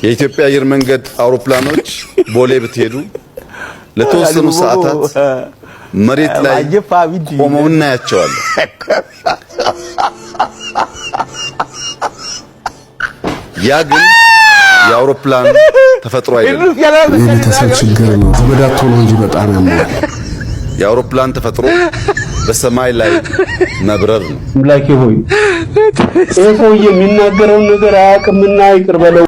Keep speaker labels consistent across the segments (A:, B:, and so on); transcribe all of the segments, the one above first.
A: የኢትዮጵያ አየር መንገድ አውሮፕላኖች ቦሌ ብትሄዱ ለተወሰኑ ሰዓታት መሬት ላይ ቆመው እናያቸዋለን። ያ ግን የአውሮፕላን ተፈጥሮ አይደለም።
B: የቤተሰብ ችግር ነው። ተበዳቶ ነው እንጂ በጣም ያማል።
A: የአውሮፕላን ተፈጥሮ በሰማይ ላይ መብረር ነው።
B: አምላኬ ሆይ ሰው የሚናገረውን ነገር አያውቅምና ይቅር በለው።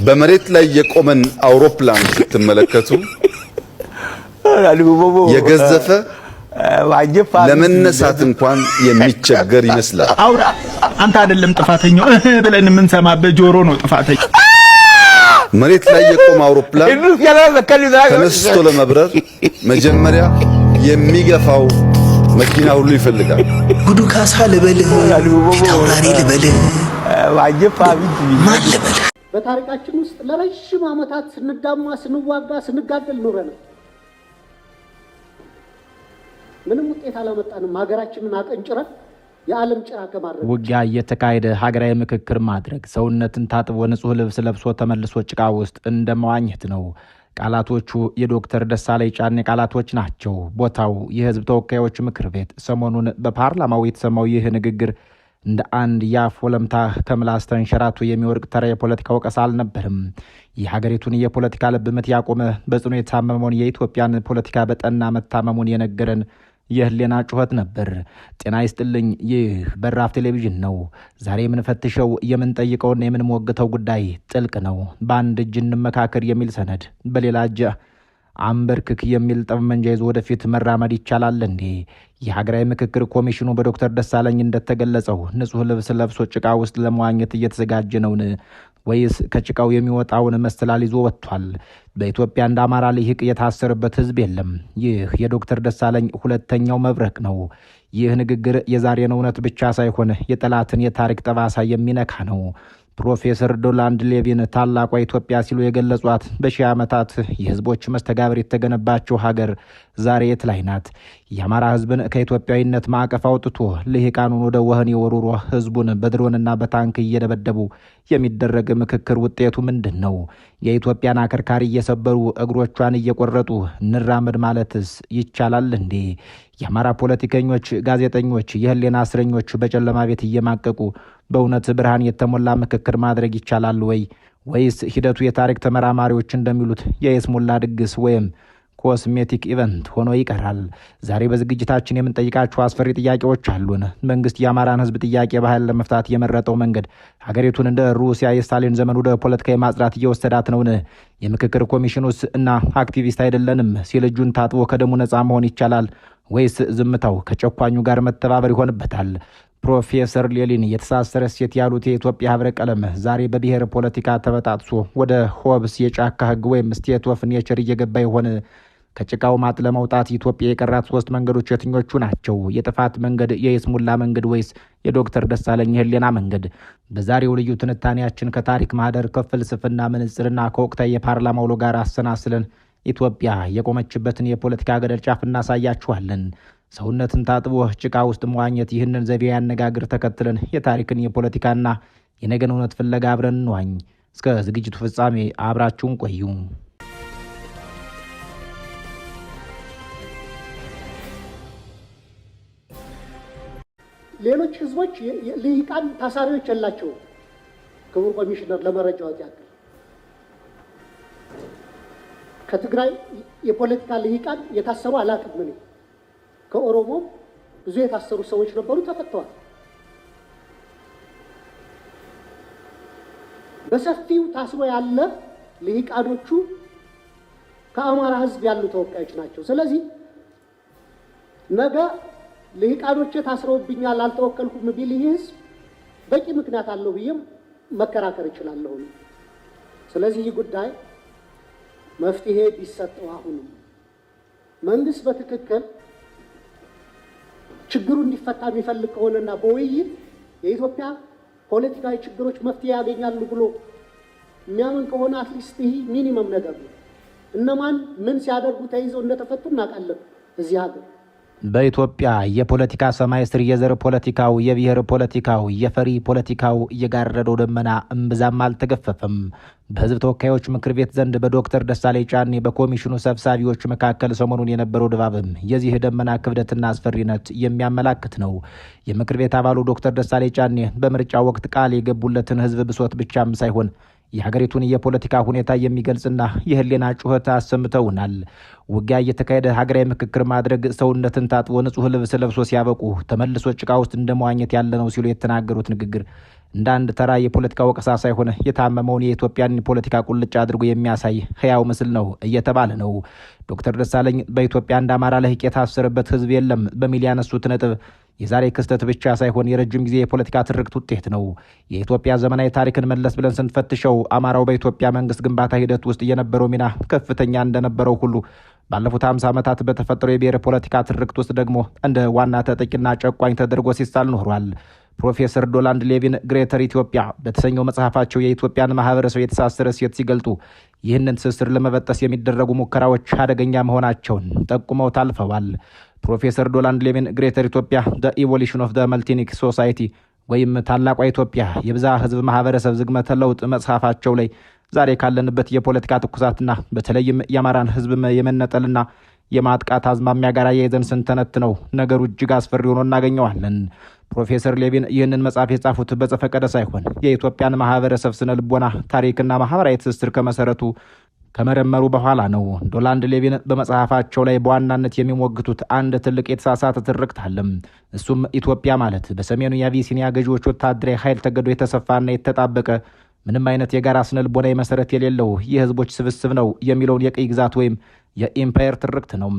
A: በመሬት ላይ የቆመን አውሮፕላን ስትመለከቱ የገዘፈ ለመነሳት እንኳን የሚቸገር ይመስላል።
C: አውራ አንተ አይደለም ጥፋተኛው ብለን የምንሰማበት ጆሮ ነው ጥፋተኛው።
A: መሬት ላይ የቆመ አውሮፕላን ተነስቶ ለመብረር መጀመሪያ የሚገፋው መኪና ሁሉ ይፈልጋል።
D: ጉዱ ካሳ ልበልህ፣ ታውራሪ ልበልህ፣ ማን ልበልህ?
E: በታሪካችን ውስጥ ለረጅም ዓመታት ስንዳማ፣ ስንዋጋ፣ ስንጋደል ኖረናል። ምንም ውጤት አላመጣንም። ሀገራችንን አቀንጭረን የዓለም ጭራ ከማድረግ
F: ውጊያ እየተካሄደ ሀገራዊ ምክክር ማድረግ ሰውነትን ታጥቦ ንጹህ ልብስ ለብሶ ተመልሶ ጭቃ ውስጥ እንደመዋኘት ነው። ቃላቶቹ የዶክተር ደሳለኝ ጫኔ ቃላቶች ናቸው። ቦታው የህዝብ ተወካዮች ምክር ቤት። ሰሞኑን በፓርላማው የተሰማው ይህ ንግግር እንደ አንድ የአፍ ወለምታ ከምላስ ተንሸራቶ የሚወርቅ ተራ የፖለቲካ ወቀሳ አልነበርም። የሀገሪቱን የፖለቲካ ልብ ምት ያቆመ በጽኑ የታመመውን የኢትዮጵያን ፖለቲካ በጠና መታመሙን የነገረን የህሊና ጩኸት ነበር። ጤና ይስጥልኝ። ይህ በራፍ ቴሌቪዥን ነው። ዛሬ የምንፈትሸው የምንጠይቀውና የምንሞግተው ጉዳይ ጥልቅ ነው። በአንድ እጅ እንመካከር የሚል ሰነድ፣ በሌላ እጅ አንበርክክ የሚል ጠመንጃ ይዞ ወደፊት መራመድ ይቻላል እንዴ? የሀገራዊ ምክክር ኮሚሽኑ በዶክተር ደሳለኝ እንደተገለጸው ንጹህ ልብስ ለብሶ ጭቃ ውስጥ ለመዋኘት እየተዘጋጀ ነውን? ወይስ ከጭቃው የሚወጣውን መስተላል ይዞ ወጥቷል? በኢትዮጵያ እንደ አማራ ልሂቅ የታሰረበት ህዝብ የለም። ይህ የዶክተር ደሳለኝ ሁለተኛው መብረቅ ነው። ይህ ንግግር የዛሬን እውነት ብቻ ሳይሆን የጠላትን የታሪክ ጠባሳ የሚነካ ነው። ፕሮፌሰር ዶናልድ ሌቪን ታላቋ ኢትዮጵያ ሲሉ የገለጿት በሺህ ዓመታት የህዝቦች መስተጋብር የተገነባቸው ሀገር ዛሬ የት ላይ ናት? የአማራ ህዝብን ከኢትዮጵያዊነት ማዕቀፍ አውጥቶ ልሂቃኑን ወደ ወህኒ ወሩሮ ህዝቡን በድሮንና በታንክ እየደበደቡ የሚደረግ ምክክር ውጤቱ ምንድን ነው? የኢትዮጵያን አከርካሪ እየሰበሩ እግሮቿን እየቆረጡ እንራመድ ማለትስ ይቻላል እንዴ? የአማራ ፖለቲከኞች፣ ጋዜጠኞች፣ የህሊና እስረኞች በጨለማ ቤት እየማቀቁ በእውነት ብርሃን የተሞላ ምክክር ማድረግ ይቻላል ወይ? ወይስ ሂደቱ የታሪክ ተመራማሪዎች እንደሚሉት የይስሙላ ድግስ ወይም ኮስሜቲክ ኢቨንት ሆኖ ይቀራል? ዛሬ በዝግጅታችን የምንጠይቃቸው አስፈሪ ጥያቄዎች አሉን። መንግስት የአማራን ህዝብ ጥያቄ በኃይል ለመፍታት የመረጠው መንገድ ሀገሪቱን እንደ ሩሲያ የስታሊን ዘመን ወደ ፖለቲካዊ ማጽዳት እየወሰዳት ነውን? የምክክር ኮሚሽኑስ እና አክቲቪስት አይደለንም ሲል እጁን ታጥቦ ከደሙ ነፃ መሆን ይቻላል ወይስ ዝምታው ከጨኳኙ ጋር መተባበር ይሆንበታል? ፕሮፌሰር ሌኒን የተሳሰረ ሴት ያሉት የኢትዮጵያ ህብረ ቀለም ዛሬ በብሔር ፖለቲካ ተበጣጥሶ ወደ ሆብስ የጫካ ህግ ወይም ስቴት ኦፍ ኔቸር እየገባ ይሆን? ከጭቃው ማጥ ለመውጣት ኢትዮጵያ የቀራት 3 መንገዶች የትኞቹ ናቸው? የጥፋት መንገድ፣ የይስሙላ መንገድ ወይስ የዶክተር ደሳለኝ ህሊና መንገድ? በዛሬው ልዩ ትንታኔያችን ከታሪክ ማህደር ከፍልስፍና መነጽርና ከወቅታዊ የፓርላማ ውሎ ጋር አሰናስለን ኢትዮጵያ የቆመችበትን የፖለቲካ ገደል ጫፍ እናሳያችኋለን። ሰውነትን ታጥቦ ጭቃ ውስጥ መዋኘት፣ ይህንን ዘይቤ ያነጋግር ተከትለን የታሪክን የፖለቲካና የነገን እውነት ፍለጋ አብረን እንዋኝ። እስከ ዝግጅቱ ፍጻሜ አብራችሁን ቆዩ።
E: ሌሎች ህዝቦች ልሂቃን ታሳሪዎች የላቸውም። ክቡር ኮሚሽነር ለመረጃው ያክል ከትግራይ የፖለቲካ ልሂቃን የታሰሩ አላውቅም። ምን ከኦሮሞም ብዙ የታሰሩ ሰዎች ነበሩ፣ ተፈተዋል። በሰፊው ታስሮ ያለ ልሂቃኖቹ ከአማራ ህዝብ ያሉ ተወካዮች ናቸው። ስለዚህ ነገ ልሂቃኖቼ ታስረውብኛል አልተወከልኩም ቢል ይህ ህዝብ በቂ ምክንያት አለው ብዬም መከራከር እችላለሁ። ስለዚህ ይህ ጉዳይ መፍትሄ ቢሰጠው አሁንም መንግስት በትክክል ችግሩ እንዲፈታ የሚፈልግ ከሆነና በውይይት የኢትዮጵያ ፖለቲካዊ ችግሮች መፍትሄ ያገኛሉ ብሎ የሚያምን ከሆነ አትሊስት ይህ ሚኒመም ነገር ነው። እነማን ምን ሲያደርጉ ተይዘው እንደተፈቱ እናውቃለን። እዚህ ሀገር
F: በኢትዮጵያ የፖለቲካ ሰማይ ስር የዘር ፖለቲካው፣ የብሔር ፖለቲካው፣ የፈሪ ፖለቲካው እየጋረደው ደመና እምብዛም አልተገፈፈም። በህዝብ ተወካዮች ምክር ቤት ዘንድ በዶክተር ደሳለኝ ጫኔ በኮሚሽኑ ሰብሳቢዎች መካከል ሰሞኑን የነበረው ድባብም የዚህ ደመና ክብደትና አስፈሪነት የሚያመላክት ነው። የምክር ቤት አባሉ ዶክተር ደሳለኝ ጫኔ በምርጫ ወቅት ቃል የገቡለትን ህዝብ ብሶት ብቻም ሳይሆን የሀገሪቱን የፖለቲካ ሁኔታ የሚገልጽና የህሊና ጩኸት አሰምተውናል። ውጊያ እየተካሄደ ሀገራዊ ምክክር ማድረግ ሰውነትን ታጥቦ ንጹህ ልብስ ለብሶ ሲያበቁ ተመልሶ ጭቃ ውስጥ እንደመዋኘት ያለ ነው ሲሉ የተናገሩት ንግግር እንደ አንድ ተራ የፖለቲካ ወቀሳ ሳይሆን የታመመውን የኢትዮጵያን ፖለቲካ ቁልጭ አድርጎ የሚያሳይ ህያው ምስል ነው እየተባለ ነው። ዶክተር ደሳለኝ በኢትዮጵያ እንደ አማራ ለህቅ የታሰረበት ህዝብ የለም በሚል ያነሱት ነጥብ የዛሬ ክስተት ብቻ ሳይሆን የረጅም ጊዜ የፖለቲካ ትርክት ውጤት ነው። የኢትዮጵያ ዘመናዊ ታሪክን መለስ ብለን ስንፈትሸው አማራው በኢትዮጵያ መንግስት ግንባታ ሂደት ውስጥ የነበረው ሚና ከፍተኛ እንደነበረው ሁሉ ባለፉት 50 ዓመታት በተፈጠረው የብሔር ፖለቲካ ትርክት ውስጥ ደግሞ እንደ ዋና ተጠቂና ጨቋኝ ተደርጎ ሲሳል ኖሯል። ፕሮፌሰር ዶናልድ ሌቪን ግሬተር ኢትዮጵያ በተሰኘው መጽሐፋቸው የኢትዮጵያን ማህበረሰብ የተሳሰረ እሴት ሲገልጡ ይህንን ትስስር ለመበጠስ የሚደረጉ ሙከራዎች አደገኛ መሆናቸውን ጠቁመው ታልፈዋል። ፕሮፌሰር ዶናልድ ሌቪን ግሬተር ኢትዮጵያ ዘ ኢቮሉሽን ኦፍ ዘ መልቲኒክ ሶሳይቲ ወይም ታላቋ ኢትዮጵያ የብዛ ህዝብ ማህበረሰብ ዝግመተ ለውጥ መጽሐፋቸው ላይ ዛሬ ካለንበት የፖለቲካ ትኩሳትና በተለይም የአማራን ህዝብ የመነጠልና የማጥቃት አዝማሚያ ጋር የይዘን ስንተነትነው ነገሩ እጅግ አስፈሪ ሆኖ እናገኘዋለን። ፕሮፌሰር ሌቪን ይህንን መጽሐፍ የጻፉት በዘፈቀደ ሳይሆን የኢትዮጵያን ማህበረሰብ ስነ ልቦና፣ ታሪክና ማህበራዊ ትስስር ከመሰረቱ ከመረመሩ በኋላ ነው። ዶናልድ ሌቪን በመጽሐፋቸው ላይ በዋናነት የሚሞግቱት አንድ ትልቅ የተሳሳተ ትርክት አለ። እሱም ኢትዮጵያ ማለት በሰሜኑ የአቢሲኒያ ገዢዎች ወታደራዊ ኃይል ተገዶ የተሰፋና የተጣበቀ ምንም አይነት የጋራ ስነ ልቦናዊ መሰረት የሌለው የህዝቦች ስብስብ ነው የሚለውን የቅኝ ግዛት ወይም የኢምፓየር ትርክት ነው።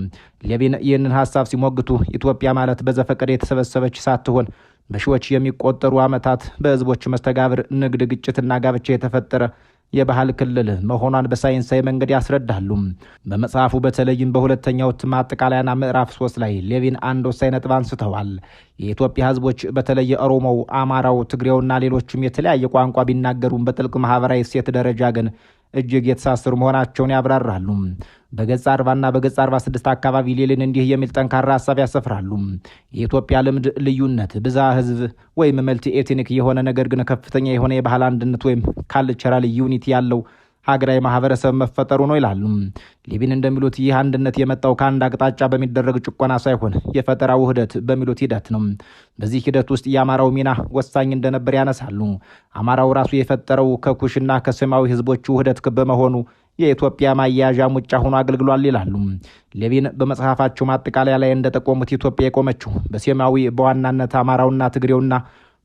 F: ሌቪን ይህንን ሀሳብ ሲሞግቱ ኢትዮጵያ ማለት በዘፈቀደ የተሰበሰበች ሳትሆን በሺዎች የሚቆጠሩ ዓመታት በህዝቦች መስተጋብር፣ ንግድ፣ ግጭትና ጋብቻ የተፈጠረ የባህል ክልል መሆኗን በሳይንሳዊ መንገድ ያስረዳሉ። በመጽሐፉ በተለይም በሁለተኛው ማጠቃለያና ምዕራፍ 3 ላይ ሌቪን አንድ ወሳኝ ነጥብ አንስተዋል። የኢትዮጵያ ህዝቦች በተለይ ኦሮሞው፣ አማራው፣ ትግሬውና ሌሎችም የተለያየ ቋንቋ ቢናገሩም በጥልቅ ማህበራዊ እሴት ደረጃ ግን እጅግ የተሳሰሩ መሆናቸውን ያብራራሉ። በገጽ 40ና በገጽ 46 አካባቢ ሌሊን እንዲህ የሚል ጠንካራ ሀሳብ ያሰፍራሉ። የኢትዮጵያ ልምድ ልዩነት ብዛ ህዝብ ወይም መልቲ ኤትኒክ የሆነ ነገር ግን ከፍተኛ የሆነ የባህል አንድነት ወይም ካልቸራል ዩኒቲ ያለው ሀገራዊ ማህበረሰብ መፈጠሩ ነው ይላሉ። ሌቪን እንደሚሉት ይህ አንድነት የመጣው ከአንድ አቅጣጫ በሚደረግ ጭቆና ሳይሆን የፈጠራ ውህደት በሚሉት ሂደት ነው። በዚህ ሂደት ውስጥ የአማራው ሚና ወሳኝ እንደነበር ያነሳሉ። አማራው ራሱ የፈጠረው ከኩሽና ከሰማያዊ ህዝቦች ውህደት በመሆኑ የኢትዮጵያ ማያያዣ ሙጫ ሆኖ አገልግሏል ይላሉ። ሌቪን በመጽሐፋቸው ማጠቃለያ ላይ እንደጠቆሙት ኢትዮጵያ የቆመችው በሰማያዊ በዋናነት አማራውና ትግሬውና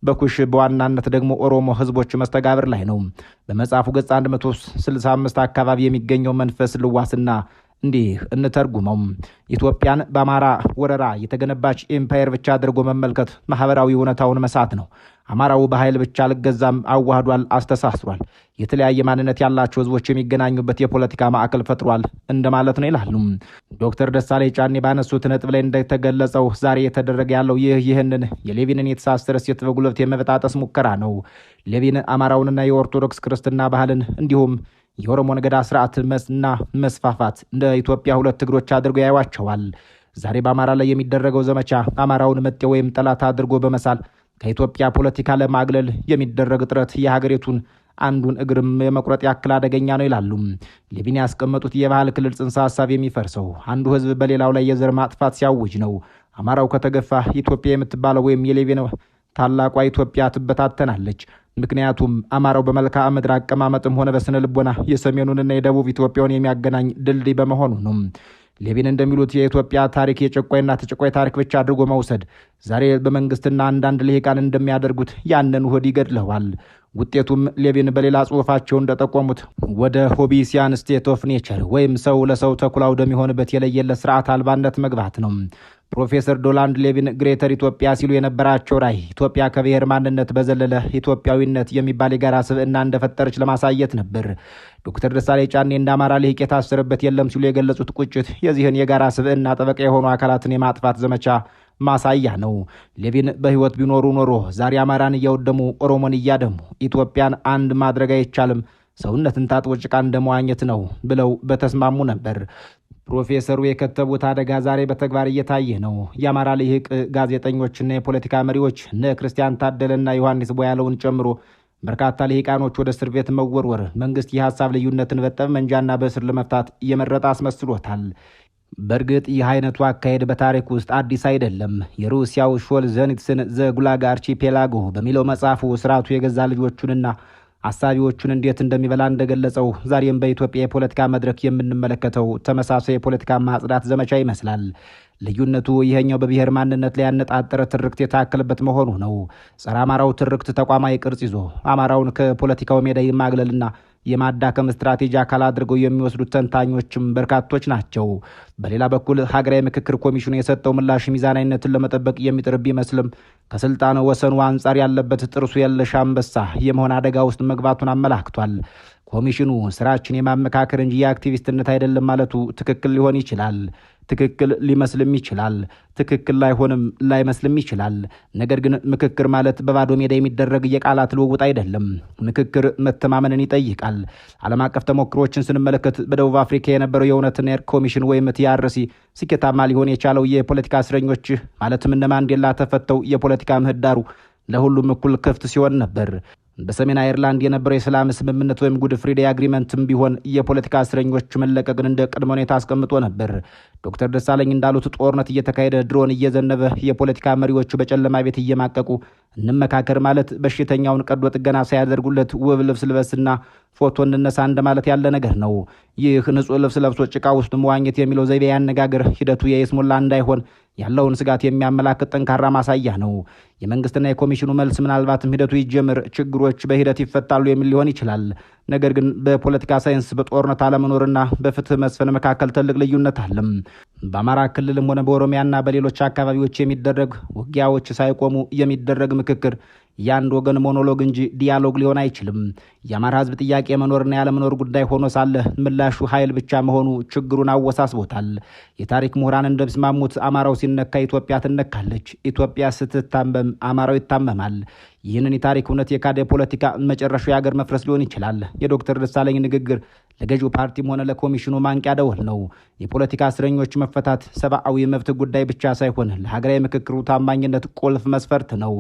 F: በኩሽ በዋናነት ደግሞ ኦሮሞ ህዝቦች መስተጋብር ላይ ነው። በመጽሐፉ ገጽ 165 አካባቢ የሚገኘው መንፈስ ልዋስና እንዲህ እንተርጉመው። ኢትዮጵያን በአማራ ወረራ የተገነባች ኤምፓየር ብቻ አድርጎ መመልከት ማህበራዊ እውነታውን መሳት ነው። አማራው በኃይል ብቻ አልገዛም፣ አዋህዷል፣ አስተሳስሯል። የተለያየ ማንነት ያላቸው ህዝቦች የሚገናኙበት የፖለቲካ ማዕከል ፈጥሯል እንደማለት ነው ይላሉ። ዶክተር ደሳለኝ ጫኔ ባነሱት ነጥብ ላይ እንደተገለጸው ዛሬ የተደረገ ያለው ይህንን የሌቪንን የተሳሰረ እሴት በጉልበት የመበጣጠስ ሙከራ ነው። ሌቪን አማራውንና የኦርቶዶክስ ክርስትና ባህልን እንዲሁም የኦሮሞ ነገዳ ስርዓት መስና መስፋፋት እንደ ኢትዮጵያ ሁለት እግሮች አድርጎ ያዩዋቸዋል። ዛሬ በአማራ ላይ የሚደረገው ዘመቻ አማራውን መጤ ወይም ጠላት አድርጎ በመሳል ከኢትዮጵያ ፖለቲካ ለማግለል የሚደረግ ጥረት የሀገሪቱን አንዱን እግርም የመቁረጥ ያክል አደገኛ ነው ይላሉ። ሌቪን ያስቀመጡት የባህል ክልል ጽንሰ ሀሳብ የሚፈርሰው አንዱ ህዝብ በሌላው ላይ የዘር ማጥፋት ሲያውጅ ነው። አማራው ከተገፋ ኢትዮጵያ የምትባለው ወይም የሌቪን ታላቋ ኢትዮጵያ ትበታተናለች። ምክንያቱም አማራው በመልክዓ ምድር አቀማመጥም ሆነ በስነ ልቦና የሰሜኑንና የደቡብ ኢትዮጵያን የሚያገናኝ ድልድይ በመሆኑ ነው። ሌቪን እንደሚሉት የኢትዮጵያ ታሪክ የጨቋይና ተጨቋይ ታሪክ ብቻ አድርጎ መውሰድ ዛሬ በመንግስትና አንዳንድ ልሂቃን እንደሚያደርጉት ያንን ውህድ ይገድለዋል። ውጤቱም ሌቪን በሌላ ጽሑፋቸው እንደጠቆሙት ወደ ሆቢሲያን ስቴት ኦፍ ኔቸር ወይም ሰው ለሰው ተኩላ ወደሚሆንበት የለየለት ስርዓት አልባነት መግባት ነው። ፕሮፌሰር ዶናልድ ሌቪን ግሬተር ኢትዮጵያ ሲሉ የነበራቸው ራዕይ ኢትዮጵያ ከብሔር ማንነት በዘለለ ኢትዮጵያዊነት የሚባል የጋራ ስብዕና እንደፈጠረች ለማሳየት ነበር። ዶክተር ደሳለኝ ጫኔ እንደ አማራ ልሂቅ የታሰረበት የለም ሲሉ የገለጹት ቁጭት የዚህን የጋራ ስብዕና ጠበቃ የሆኑ አካላትን የማጥፋት ዘመቻ ማሳያ ነው። ሌቪን በህይወት ቢኖሩ ኖሮ ዛሬ አማራን እያወደሙ ኦሮሞን እያደሙ ኢትዮጵያን አንድ ማድረግ አይቻልም፣ ሰውነትን ታጥቦ ጭቃ እንደመዋኘት ነው ብለው በተስማሙ ነበር። ፕሮፌሰሩ የከተቡት አደጋ ዛሬ በተግባር እየታየ ነው። የአማራ ልሂቅ ጋዜጠኞችና የፖለቲካ መሪዎች እነ ክርስቲያን ታደለና ዮሐንስ ቦያለውን ጨምሮ በርካታ ልሂቃኖች ወደ እስር ቤት መወርወር መንግስት የሐሳብ ልዩነትን በጠመንጃና በእስር ለመፍታት እየመረጠ አስመስሎታል። በእርግጥ ይህ አይነቱ አካሄድ በታሪክ ውስጥ አዲስ አይደለም። የሩሲያው ሾልዘኒትስን ዘጉላግ አርቺፔላጎ በሚለው መጽሐፉ ስርዓቱ የገዛ ልጆቹንና አሳቢዎቹን እንዴት እንደሚበላ እንደገለጸው ዛሬም በኢትዮጵያ የፖለቲካ መድረክ የምንመለከተው ተመሳሳይ የፖለቲካ ማጽዳት ዘመቻ ይመስላል። ልዩነቱ ይሄኛው በብሔር ማንነት ላይ ያነጣጠረ ትርክት የታከለበት መሆኑ ነው። ጸረ አማራው ትርክት ተቋማዊ ቅርጽ ይዞ አማራውን ከፖለቲካው ሜዳ የማግለልና የማዳከም ስትራቴጂ አካል አድርገው የሚወስዱት ተንታኞችም በርካቶች ናቸው። በሌላ በኩል ሀገራዊ ምክክር ኮሚሽኑ የሰጠው ምላሽ ሚዛናዊነትን ለመጠበቅ የሚጥር ቢመስልም ከስልጣን ወሰኑ አንጻር ያለበት ጥርሱ የለሽ አንበሳ የመሆን አደጋ ውስጥ መግባቱን አመላክቷል። ኮሚሽኑ ስራችን የማመካከር እንጂ የአክቲቪስትነት አይደለም ማለቱ ትክክል ሊሆን ይችላል። ትክክል ሊመስልም ይችላል። ትክክል ላይሆንም ላይመስልም ይችላል። ነገር ግን ምክክር ማለት በባዶ ሜዳ የሚደረግ የቃላት ልውውጥ አይደለም። ምክክር መተማመንን ይጠይቃል። ዓለም አቀፍ ተሞክሮችን ስንመለከት በደቡብ አፍሪካ የነበረው የእውነትና የእርቅ ኮሚሽን ወይም ቲአርሲ ስኬታማ ሊሆን የቻለው የፖለቲካ እስረኞች ማለትም እነ ማንዴላ ተፈተው የፖለቲካ ምህዳሩ ለሁሉም እኩል ክፍት ሲሆን ነበር። በሰሜን አይርላንድ የነበረው የሰላም ስምምነት ወይም ጉድ ፍራይዴ አግሪመንትም ቢሆን የፖለቲካ እስረኞች መለቀቅን እንደ ቅድመ ሁኔታ አስቀምጦ ነበር። ዶክተር ደሳለኝ እንዳሉት ጦርነት እየተካሄደ ድሮን እየዘነበ የፖለቲካ መሪዎቹ በጨለማ ቤት እየማቀቁ እንመካከር ማለት በሽተኛውን ቀዶ ጥገና ሳያደርጉለት ውብ ልብስ ልበስና ፎቶ እንነሳ እንደማለት ያለ ነገር ነው። ይህ ንጹህ ልብስ ለብሶ ጭቃ ውስጥ መዋኘት የሚለው ዘይቤ ያነጋገር ሂደቱ የይስሙላ እንዳይሆን ያለውን ስጋት የሚያመላክት ጠንካራ ማሳያ ነው። የመንግስትና የኮሚሽኑ መልስ ምናልባትም ሂደቱ ይጀምር፣ ችግሮች በሂደት ይፈታሉ የሚል ሊሆን ይችላል። ነገር ግን በፖለቲካ ሳይንስ በጦርነት አለመኖርና በፍትህ መስፈን መካከል ትልቅ ልዩነት አለም። በአማራ ክልልም ሆነ በኦሮሚያና በሌሎች አካባቢዎች የሚደረግ ውጊያዎች ሳይቆሙ የሚደረግ ምክክር የአንድ ወገን ሞኖሎግ እንጂ ዲያሎግ ሊሆን አይችልም። የአማራ ህዝብ ጥያቄ መኖርና ያለመኖር ጉዳይ ሆኖ ሳለ ምላሹ ኃይል ብቻ መሆኑ ችግሩን አወሳስቦታል። የታሪክ ምሁራን እንደሚስማሙት አማራው ሲነካ ኢትዮጵያ ትነካለች፣ ኢትዮጵያ ስትታመም አማራው ይታመማል። ይህንን የታሪክ እውነት የካደ ፖለቲካ መጨረሻው የሀገር መፍረስ ሊሆን ይችላል። የዶክተር ደሳለኝ ንግግር ለገዢው ፓርቲም ሆነ ለኮሚሽኑ ማንቂያ ደወል ነው። የፖለቲካ እስረኞች መፈታት ሰብአዊ መብት ጉዳይ ብቻ ሳይሆን ለሀገራዊ ምክክሩ ታማኝነት ቁልፍ መስፈርት ነው።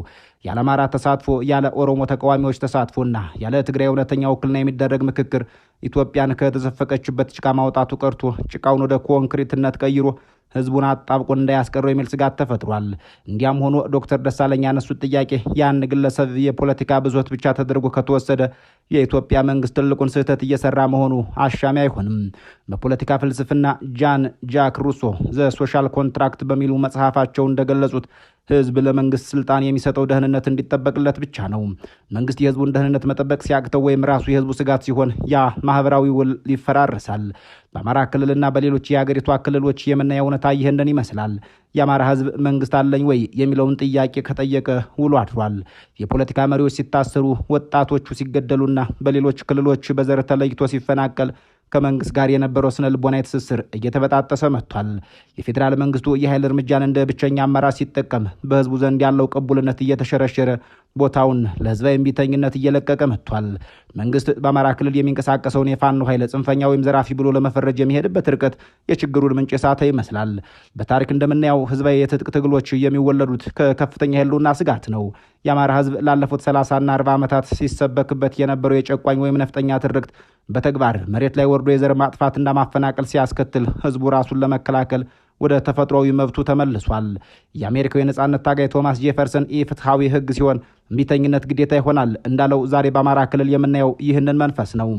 F: ያለ አማራ ተሳትፎ፣ ያለ ኦሮሞ ተቃዋሚዎች ተሳትፎና ያለ ትግራይ እውነተኛ ውክልና የሚደረግ ምክክር ኢትዮጵያን ከተዘፈቀችበት ጭቃ ማውጣቱ ቀርቶ ጭቃውን ወደ ኮንክሪትነት ቀይሮ ህዝቡን አጣብቆ እንዳያስቀረው የሚል ስጋት ተፈጥሯል። እንዲያም ሆኖ ዶክተር ደሳለኝ ያነሱት ጥያቄ ያን ግለሰብ የፖለቲካ ብዞት ብቻ ተደርጎ ከተወሰደ የኢትዮጵያ መንግስት ትልቁን ስህተት እየሰራ መሆኑ አሻሚ አይሆንም። በፖለቲካ ፍልስፍና ጃን ጃክ ሩሶ ዘ ሶሻል ኮንትራክት በሚሉ መጽሐፋቸው እንደገለጹት ህዝብ ለመንግስት ስልጣን የሚሰጠው ደህንነት እንዲጠበቅለት ብቻ ነው። መንግስት የህዝቡን ደህንነት መጠበቅ ሲያቅተው ወይም ራሱ የህዝቡ ስጋት ሲሆን ያ ማህበራዊ ውል ይፈራረሳል። በአማራ ክልልና በሌሎች የሀገሪቷ ክልሎች የምናየው እውነታ ይህንን ይመስላል። የአማራ ህዝብ መንግስት አለኝ ወይ የሚለውን ጥያቄ ከጠየቀ ውሎ አድሯል። የፖለቲካ መሪዎች ሲታሰሩ፣ ወጣቶቹ ሲገደሉና በሌሎች ክልሎች በዘር ተለይቶ ሲፈናቀል ከመንግስት ጋር የነበረው ስነ ልቦናዊ ትስስር እየተበጣጠሰ መጥቷል። የፌዴራል መንግስቱ የኃይል እርምጃን እንደ ብቸኛ አማራጭ ሲጠቀም በህዝቡ ዘንድ ያለው ቅቡልነት እየተሸረሸረ ቦታውን ለህዝባዊ እምቢተኝነት እየለቀቀ መጥቷል። መንግስት በአማራ ክልል የሚንቀሳቀሰውን የፋኖ ኃይል ጽንፈኛ ወይም ዘራፊ ብሎ ለመፈረጅ የሚሄድበት ርቀት የችግሩን ምንጭ የሳተ ይመስላል። በታሪክ እንደምናየው ህዝባዊ የትጥቅ ትግሎች የሚወለዱት ከከፍተኛ ህልውና ስጋት ነው። የአማራ ህዝብ ላለፉት 30ና 40 ዓመታት ሲሰበክበት የነበረው የጨቋኝ ወይም ነፍጠኛ ትርክት በተግባር መሬት ላይ ወርዶ የዘር ማጥፋትና ማፈናቀል ሲያስከትል ህዝቡ ራሱን ለመከላከል ወደ ተፈጥሯዊ መብቱ ተመልሷል። የአሜሪካው የነጻነት ታጋይ ቶማስ ጄፈርሰን ኢፍትሐዊ ህግ ሲሆን እምቢተኝነት ግዴታ ይሆናል እንዳለው ዛሬ በአማራ ክልል የምናየው ይህንን መንፈስ ነው።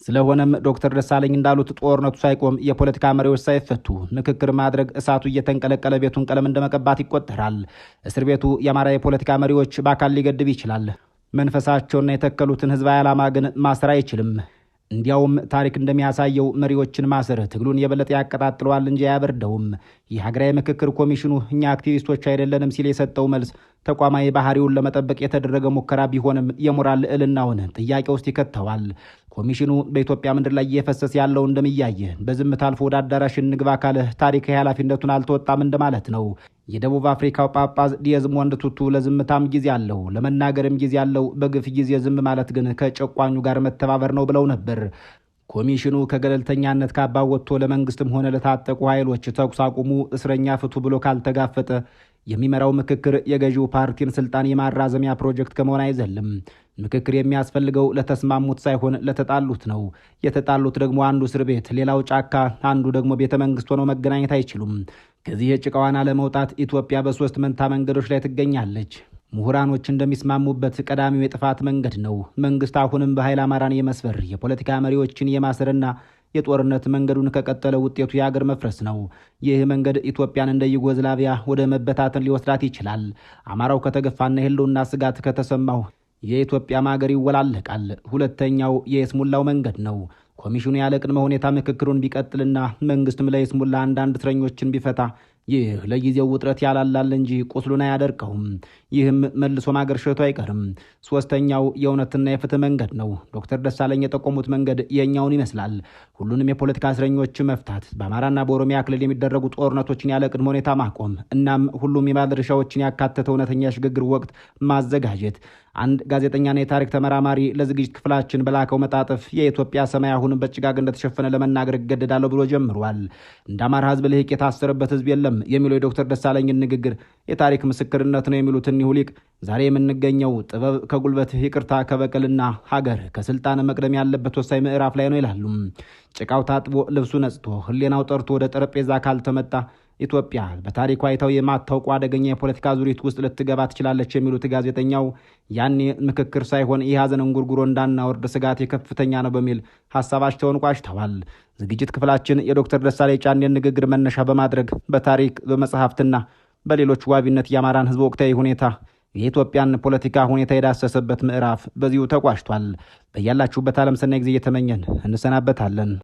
F: ስለሆነም ዶክተር ደሳለኝ እንዳሉት ጦርነቱ ሳይቆም የፖለቲካ መሪዎች ሳይፈቱ ምክክር ማድረግ እሳቱ እየተንቀለቀለ ቤቱን ቀለም እንደመቀባት ይቆጠራል። እስር ቤቱ የአማራ የፖለቲካ መሪዎች በአካል ሊገድብ ይችላል። መንፈሳቸውና የተከሉትን ህዝባዊ ዓላማ ግን ማሰር አይችልም። እንዲያውም ታሪክ እንደሚያሳየው መሪዎችን ማሰር ትግሉን የበለጠ ያቀጣጥለዋል እንጂ አያበርደውም። የሀገራዊ ምክክር ኮሚሽኑ እኛ አክቲቪስቶች አይደለንም ሲል የሰጠው መልስ ተቋማዊ ባህሪውን ለመጠበቅ የተደረገ ሙከራ ቢሆንም የሞራል ልዕልናውን ጥያቄ ውስጥ ይከተዋል። ኮሚሽኑ በኢትዮጵያ ምድር ላይ እየፈሰሰ ያለው እንደሚያየ በዝምታ አልፎ ወደ አዳራሽ እንግባ ካለ ታሪካዊ ኃላፊነቱን አልተወጣም እንደማለት ነው። የደቡብ አፍሪካው ጳጳስ ዲዝሞንድ ቱቱ ለዝምታም ጊዜ አለው፣ ለመናገርም ጊዜ አለው፣ በግፍ ጊዜ ዝም ማለት ግን ከጨቋኙ ጋር መተባበር ነው ብለው ነበር። ኮሚሽኑ ከገለልተኛነት ካባ ወጥቶ ለመንግስትም ሆነ ለታጠቁ ኃይሎች ተኩስ አቁሙ፣ እስረኛ ፍቱ ብሎ ካልተጋፈጠ የሚመራው ምክክር የገዢው ፓርቲን ስልጣን የማራዘሚያ ፕሮጀክት ከመሆን አይዘልም። ምክክር የሚያስፈልገው ለተስማሙት ሳይሆን ለተጣሉት ነው። የተጣሉት ደግሞ አንዱ እስር ቤት፣ ሌላው ጫካ፣ አንዱ ደግሞ ቤተ መንግስት ሆነው መገናኘት አይችሉም። ከዚህ የጭቃዋና ለመውጣት ኢትዮጵያ በ3 መንታ መንገዶች ላይ ትገኛለች። ምሁራኖች እንደሚስማሙበት ቀዳሚው የጥፋት መንገድ ነው። መንግስት አሁንም በኃይል አማራን የመስበር የፖለቲካ መሪዎችን የማሰርና የጦርነት መንገዱን ከቀጠለ ውጤቱ የአገር መፍረስ ነው። ይህ መንገድ ኢትዮጵያን እንደ ዩጎዝላቪያ ወደ መበታተን ሊወስዳት ይችላል። አማራው ከተገፋና የህልውና ስጋት ከተሰማው የኢትዮጵያ ማገር ይወላለቃል። ሁለተኛው የይስሙላው መንገድ ነው። ኮሚሽኑ ያለ ቅድመ ሁኔታ ምክክሩን ቢቀጥልና መንግስትም ለይስሙላ አንዳንድ እስረኞችን ቢፈታ ይህ ለጊዜው ውጥረት ያላላል እንጂ ቁስሉን አያደርቀውም። ይህም መልሶ ማገርሸቱ አይቀርም። ሶስተኛው የእውነትና የፍትህ መንገድ ነው። ዶክተር ደሳለኝ የጠቆሙት መንገድ የኛውን ይመስላል። ሁሉንም የፖለቲካ እስረኞች መፍታት፣ በአማራና በኦሮሚያ ክልል የሚደረጉ ጦርነቶችን ያለ ቅድመ ሁኔታ ማቆም፣ እናም ሁሉም የባለድርሻዎችን ያካተተ እውነተኛ የሽግግር ወቅት ማዘጋጀት። አንድ ጋዜጠኛና የታሪክ ተመራማሪ ለዝግጅት ክፍላችን በላከው መጣጥፍ የኢትዮጵያ ሰማይ አሁንም በጭጋግ እንደተሸፈነ ለመናገር እገደዳለሁ ብሎ ጀምሯል። እንደ አማራ ህዝብ ልሂቅ የታሰረበት ህዝብ የለም የሚለው የዶክተር ደሳለኝን ንግግር የታሪክ ምስክርነት ነው የሚሉት እኒሁ ሊቅ ዛሬ የምንገኘው ጥበብ ከጉልበት ይቅርታ ከበቀልና ሀገር ከስልጣን መቅደም ያለበት ወሳኝ ምዕራፍ ላይ ነው ይላሉ። ጭቃው ታጥቦ ልብሱ ነጽቶ ህሌናው ጠርቶ ወደ ጠረጴዛ ካልተመጣ ኢትዮጵያ በታሪኳ አይታው የማታውቁ አደገኛ የፖለቲካ ዙሪት ውስጥ ልትገባ ትችላለች የሚሉት ጋዜጠኛው ያኔ ምክክር ሳይሆን የሐዘን እንጉርጉሮ እንዳናወርድ ስጋት የከፍተኛ ነው በሚል ሐሳባቸውን ቋጭተዋል። ዝግጅት ክፍላችን የዶክተር ደሳለኝ ጫኔን ንግግር መነሻ በማድረግ በታሪክ በመጽሐፍትና በሌሎች ዋቢነት የአማራን ህዝብ ወቅታዊ ሁኔታ የኢትዮጵያን ፖለቲካ ሁኔታ የዳሰሰበት ምዕራፍ በዚሁ ተቋጭቷል። በያላችሁበት ዓለም ሰናይ ጊዜ እየተመኘን እንሰናበታለን።